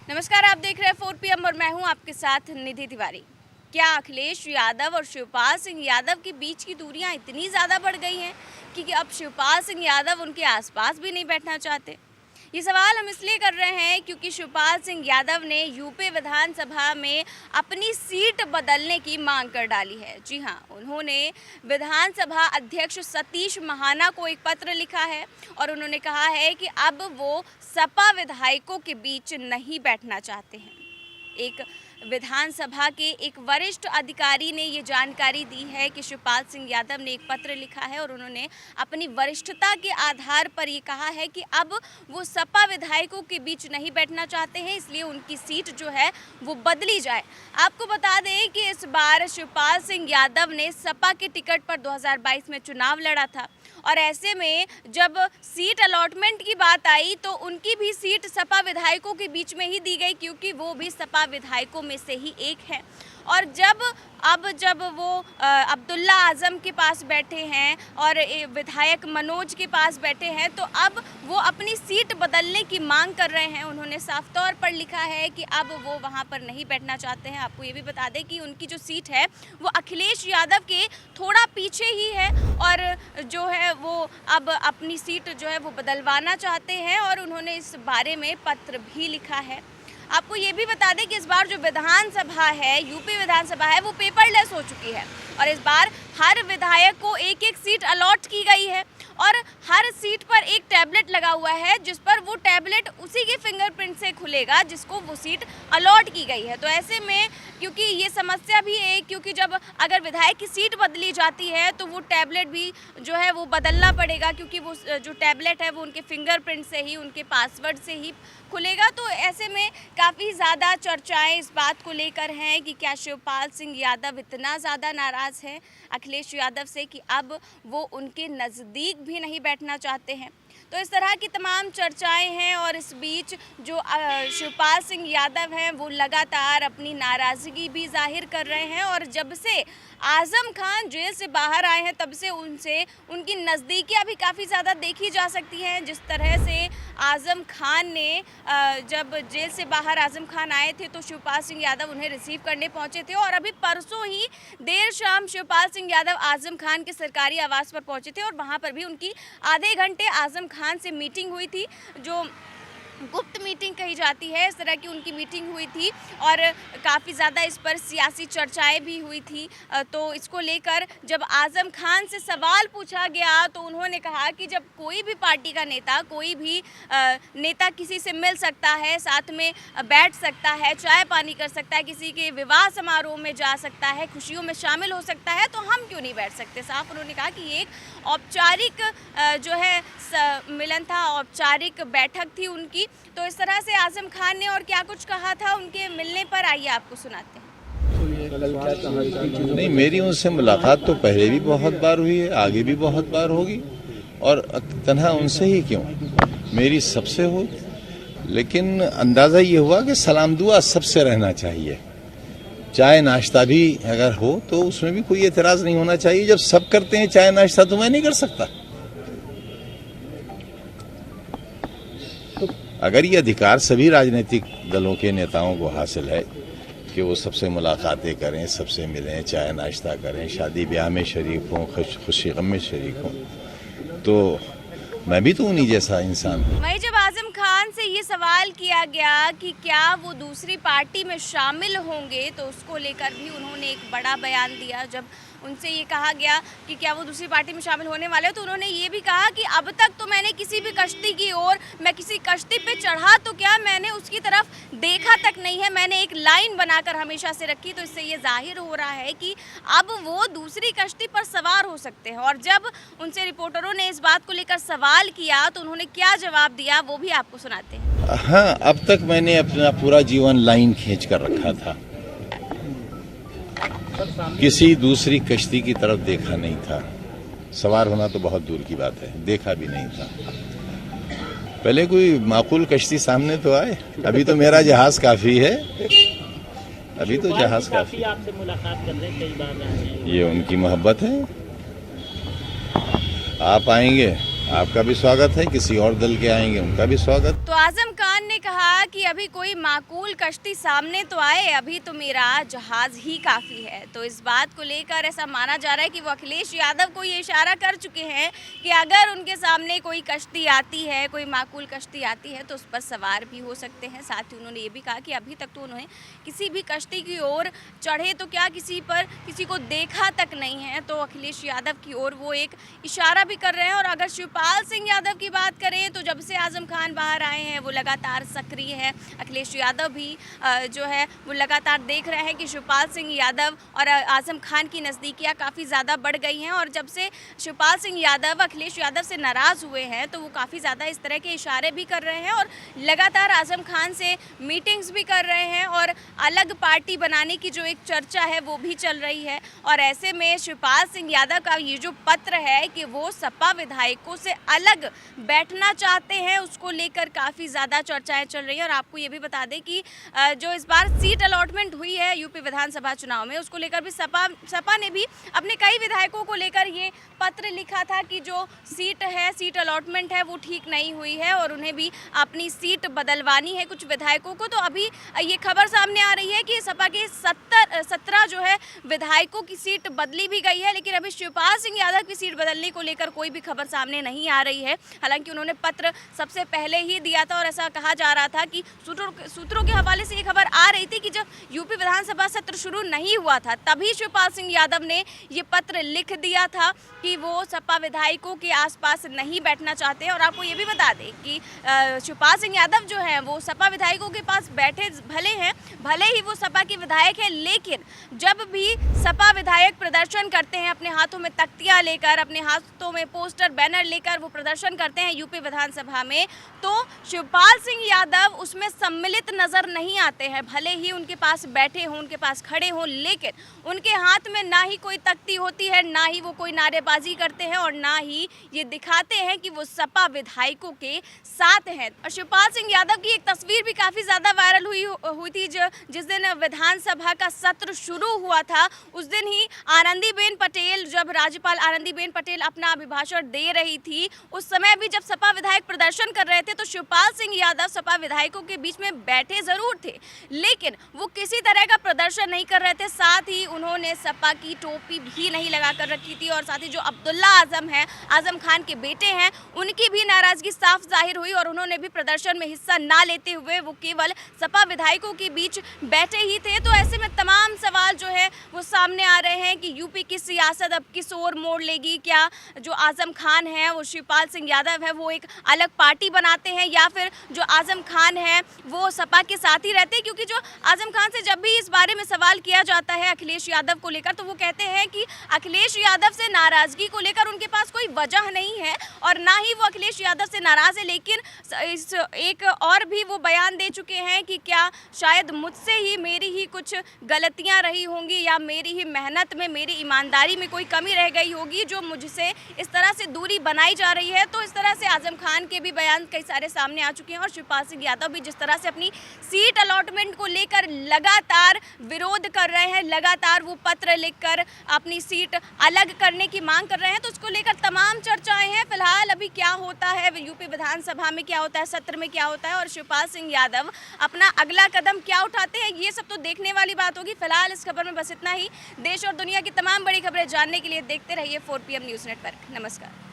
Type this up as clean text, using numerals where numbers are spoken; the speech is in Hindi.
नमस्कार, आप देख रहे हैं 4 PM और मैं हूं आपके साथ निधि तिवारी। क्या अखिलेश यादव और शिवपाल सिंह यादव के बीच की दूरियां इतनी ज़्यादा बढ़ गई हैं कि अब शिवपाल सिंह यादव उनके आसपास भी नहीं बैठना चाहते? ये सवाल हम इसलिए कर रहे हैं क्योंकि शिवपाल सिंह यादव ने यूपी विधानसभा में अपनी सीट बदलने की मांग कर डाली है। जी हाँ, उन्होंने विधानसभा अध्यक्ष सतीश महाना को एक पत्र लिखा है और उन्होंने कहा है कि अब वो सपा विधायकों के बीच नहीं बैठना चाहते हैं। एक विधानसभा के एक वरिष्ठ अधिकारी ने ये जानकारी दी है कि शिवपाल सिंह यादव ने एक पत्र लिखा है और उन्होंने अपनी वरिष्ठता के आधार पर ये कहा है कि अब वो सपा विधायकों के बीच नहीं बैठना चाहते हैं, इसलिए उनकी सीट जो है वो बदली जाए। आपको बता दें कि इस बार शिवपाल सिंह यादव ने सपा के टिकट पर 2022 में चुनाव लड़ा था और ऐसे में जब सीट अलॉटमेंट की बात आई तो उनकी भी सीट सपा विधायकों के बीच में ही दी गई, क्योंकि वो भी सपा विधायकों में से ही एक है। और जब वो अब्दुल्ला आजम के पास बैठे हैं और विधायक मनोज के पास बैठे हैं, तो अब वो अपनी सीट बदलने की मांग कर रहे हैं। उन्होंने साफ तौर पर लिखा है कि अब वो वहाँ पर नहीं बैठना चाहते हैं। आपको ये भी बता दें कि उनकी जो सीट है वो अखिलेश यादव के थोड़ा पीछे ही है और जो है वो अब अपनी सीट जो है वो बदलवाना चाहते हैं और उन्होंने इस बारे में पत्र भी लिखा है। आपको ये भी बता दें कि इस बार जो विधानसभा है, यूपी विधानसभा है, वो पेपरलेस हो चुकी है और इस बार हर विधायक को एक एक सीट अलॉट की गई है और हर सीट पर एक टैबलेट लगा हुआ है जिस पर वो टैबलेट उसी के फिंगरप्रिंट से खुलेगा जिसको वो सीट अलॉट की गई है। तो ऐसे में क्योंकि ये समस्या भी है, क्योंकि जब अगर विधायक की सीट बदली जाती है तो वो टैबलेट भी जो है वो बदलना पड़ेगा, क्योंकि वो जो टैबलेट है वो उनके फिंगरप्रिंट से ही, उनके पासवर्ड से ही खुलेगा। तो ऐसे में काफ़ी ज़्यादा चर्चाएं इस बात को लेकर हैं कि क्या शिवपाल सिंह यादव इतना ज़्यादा नाराज़ हैं अखिलेश यादव से कि अब वो उनके नज़दीक भी नहीं बैठना चाहते हैं। तो इस तरह की तमाम चर्चाएं हैं और इस बीच जो शिवपाल सिंह यादव हैं वो लगातार अपनी नाराज़गी भी जाहिर कर रहे हैं और जब से आज़म खान जेल से बाहर आए हैं तब से उनकी नज़दीकियां भी काफ़ी ज़्यादा देखी जा सकती हैं। जिस तरह से आज़म खान ने जब जेल से बाहर आज़म खान आए थे तो शिवपाल सिंह यादव उन्हें रिसीव करने पहुंचे थे और अभी परसों ही देर शाम शिवपाल सिंह यादव आज़म खान के सरकारी आवास पर पहुंचे थे और वहां पर भी उनकी आधे घंटे आज़म खान से मीटिंग हुई थी, जो गुप्त मीटिंग कही जाती है। इस तरह की उनकी मीटिंग हुई थी और काफ़ी ज़्यादा इस पर सियासी चर्चाएं भी हुई थी। तो इसको लेकर जब आज़म खान से सवाल पूछा गया तो उन्होंने कहा कि जब कोई भी पार्टी का नेता, कोई भी नेता किसी से मिल सकता है, साथ में बैठ सकता है, चाय पानी कर सकता है, किसी के विवाह समारोह में जा सकता है, खुशियों में शामिल हो सकता है, तो हम क्यों नहीं बैठ सकते। साफ उन्होंने कहा कि ये एक औपचारिक जो है मिलन था, औपचारिक बैठक थी उनकी। तो इस तरह से आज़म खान ने और क्या कुछ कहा था उनके मिलने पर, आइए आपको सुनाते हैं। नहीं, मेरी उनसे मुलाकात तो पहले भी बहुत बार हुई है, आगे भी बहुत बार होगी और तन्हा उनसे ही क्यों, मेरी सबसे हो। लेकिन अंदाज़ा ये हुआ कि सलाम दुआ सबसे रहना चाहिए। चाय नाश्ता भी अगर हो तो उसमें भी कोई एतराज़ नहीं होना चाहिए। जब सब करते हैं चाय नाश्ता तो मैं नहीं कर सकता। अगर ये अधिकार सभी राजनीतिक दलों के नेताओं को हासिल है कि वो सबसे मुलाकातें करें, सबसे मिलें, चाय नाश्ता करें, शादी ब्याह में शरीक हों, खुशी गम में शरीक हों, तो मैं भी तो उन्हीं जैसा इंसान हूँ। वहीं जब आज़म खान से ये सवाल किया गया कि क्या वो दूसरी पार्टी में शामिल होंगे तो उसको लेकर भी उन्होंने एक बड़ा बयान दिया। जब उनसे ये कहा गया कि क्या वो दूसरी पार्टी में शामिल होने वाले हैं तो उन्होंने ये भी कहा कि अब तक तो मैंने किसी भी कश्ती की ओर, मैं किसी कश्ती पे चढ़ा तो क्या, मैंने उसकी तरफ देखा तक नहीं है, मैंने एक लाइन बनाकर हमेशा से रखी। तो इससे ये जाहिर हो रहा है कि अब वो दूसरी कश्ती पर सवार हो सकते हैं। और जब उनसे रिपोर्टरों ने इस बात को लेकर सवाल किया तो उन्होंने क्या जवाब दिया वो भी आपको सुनाते हैं। हाँ, अब तक मैंने अपना पूरा जीवन लाइन खींच कर रखा था, किसी दूसरी कश्ती की तरफ देखा नहीं था। सवार होना तो बहुत दूर की बात है, देखा भी नहीं था। पहले कोई माकूल कश्ती सामने तो आए। अभी तो मेरा जहाज काफी है, अभी तो जहाज काफी। आपसे मुलाकात कर रहे हैं, कई बार ये उनकी मोहब्बत है। आप आएंगे, आपका भी स्वागत है, किसी और दल के आएंगे उनका भी स्वागत। तो आजम खान ने कहा कि अभी कोई माकूल कश्ती सामने तो आए, अभी तो मेरा जहाज ही काफ़ी है। तो इस बात को लेकर ऐसा माना जा रहा है कि वो अखिलेश यादव को ये इशारा कर चुके हैं कि अगर उनके सामने कोई कश्ती आती है, कोई माकूल कश्ती आती है तो उस पर सवार भी हो सकते हैं। साथ ही उन्होंने ये भी कहा कि अभी तक तो उन्होंने किसी भी कश्ती की ओर चढ़े तो क्या किसी को देखा तक नहीं है। तो अखिलेश यादव की ओर वो एक इशारा भी कर रहे हैं। और अगर शिवपाल सिंह यादव की बात करें तो जब से आजम खान बाहर आए हैं वो लगातार सक्रिय है। अखिलेश यादव भी जो है वो लगातार देख रहे हैं कि शिवपाल सिंह यादव और आजम खान की नज़दीकियाँ काफ़ी ज़्यादा बढ़ गई हैं। और जब से शिवपाल सिंह यादव अखिलेश यादव से नाराज़ हुए हैं तो वो काफ़ी ज़्यादा इस तरह के इशारे भी कर रहे हैं और लगातार आजम खान से मीटिंग्स भी कर रहे हैं और अलग पार्टी बनाने की जो एक चर्चा है वो भी चल रही है। और ऐसे में शिवपाल सिंह यादव का ये जो पत्र है कि वो सपा विधायकों से अलग बैठना चाहते हैं, उसको लेकर काफ़ी ज़्यादा चर्चाएं चल रही हैं। और आपको ये भी बता दें कि जो इस बार सीट अलॉटमेंट हुई है यूपी विधानसभा चुनाव में, उसको लेकर भी सपा ने भी अपने कई विधायकों को लेकर ये पत्र लिखा था कि जो सीट अलॉटमेंट है वो ठीक नहीं हुई है और उन्हें भी अपनी सीट बदलवानी है कुछ विधायकों को। तो अभी ये खबर सामने आ रही है कि सपा के 17 जो है विधायकों की सीट बदली भी गई है, लेकिन अभी शिवपाल सिंह यादव की सीट बदलने को लेकर कोई भी खबर सामने नहीं आ रही है। हालांकि उन्होंने पत्र सबसे पहले ही दिया था और ऐसा कहा जा रहा था कि सूत्रों के हवाले से ये खबर आ रही थी कि जब यूपी विधानसभा सत्र शुरू नहीं हुआ था तभी शिवपाल सिंह यादव ने ये पत्र लिख दिया था कि वो सपा विधायकों के आसपास नहीं बैठना चाहते हैं। और आपको ये भी बता दें कि शिवपाल सिंह यादव जो हैं वो सपा विधायकों के पास बैठे भले ही वो सपा के विधायक हैं, लेकिन जब भी सपा विधायक प्रदर्शन करते हैं अपने हाथों में तख्तियां लेकर, अपने हाथों में पोस्टर बैनर लेकर वो प्रदर्शन करते हैं यूपी विधानसभा में, तो शिवपाल सिंह यादव उसमें सम्मिलित नजर नहीं आते हैं। भले ही उनके पास बैठे हों, उनके पास खड़े हों, लेकिन उनके हाथ में ना ही कोई तख्ती होती है, ना ही वो कोई नारेबाजी करते हैं और ना ही ये दिखाते हैं कि वो सपा विधायकों के साथ हैं। और शिवपाल सिंह यादव की एक तस्वीर भी काफ़ी ज़्यादा वायरल हुई थी जिस दिन विधानसभा का सत्र शुरू हुआ था। उस दिन ही आनंदीबेन पटेल, जब राज्यपाल आनंदीबेन पटेल अपना अभिभाषण दे रही थी, उस समय भी जब सपा विधायक प्रदर्शन कर रहे थे तो शिवपाल सिंह यादव सपा विधायकों के बीच में बैठे जरूर थे, लेकिन वो किसी तरह का प्रदर्शन नहीं कर रहे थे। साथ ही उन्होंने सपा की टोपी भी नहीं लगा कर रखी थी और साथ ही जो अब्दुल्ला आजम है, आजम खान के बेटे हैं, उनकी भी नाराजगी साफ जाहिर हुई और उन्होंने भी प्रदर्शन में हिस्सा ना लेते हुए वो केवल सपा विधायकों के बीच बैठे ही थे। तो ऐसे में तमाम सवाल जो है वो सामने आ रहे हैं कि यूपी की सियासत अब किस ओर मोड़ लेगी। क्या जो आजम खान है, वो शिवपाल सिंह यादव है, वो एक अलग पार्टी बनाते हैं या फिर जो आजम खान है वो सपा के साथ ही रहते हैं? क्योंकि जो आजम खान से जब भी इस बारे में सवाल किया जाता है अखिलेश यादव को लेकर, तो वो कहते हैं कि अखिलेश यादव से नाराजगी को लेकर उनके पास कोई वजह नहीं है और ना ही वो अखिलेश यादव से नाराज है। लेकिन इस एक और भी वो बयान दे चुके हैं कि क्या शायद मुझसे ही मेरी ही कुछ गलतियां रही होंगी या मेरी ही मेहनत में, मेरी ईमानदारी में कोई कमी रह गई होगी जो मुझसे इस तरह से दूरी बनाई जा रही है। तो इस तरह से आजम खान के भी बयान कई सारे सामने आ चुके हैं और शिवपाल सिंह यादव भी जिस तरह से अपनी सीट अलॉटमेंट को लेकर लगातार विरोध कर रहे हैं, लगातार वो पत्र लिखकर अपनी सीट अलग करने की मांग कर रहे हैं, तो उसको लेकर तमाम चर्चाएं हैं। फिलहाल अभी क्या होता है यूपी विधानसभा में, क्या होता है सत्र में, क्या होता है और शिवपाल सिंह यादव अपना अगला कदम क्या उठाते हैं, ये सब तो देखने वाली बात होगी। फिलहाल इस खबर में बस इतना ही। देश और दुनिया की तमाम बड़ी खबरें जानने के लिए देखते रहिए 4PM न्यूज़ नेटवर्क। नमस्कार।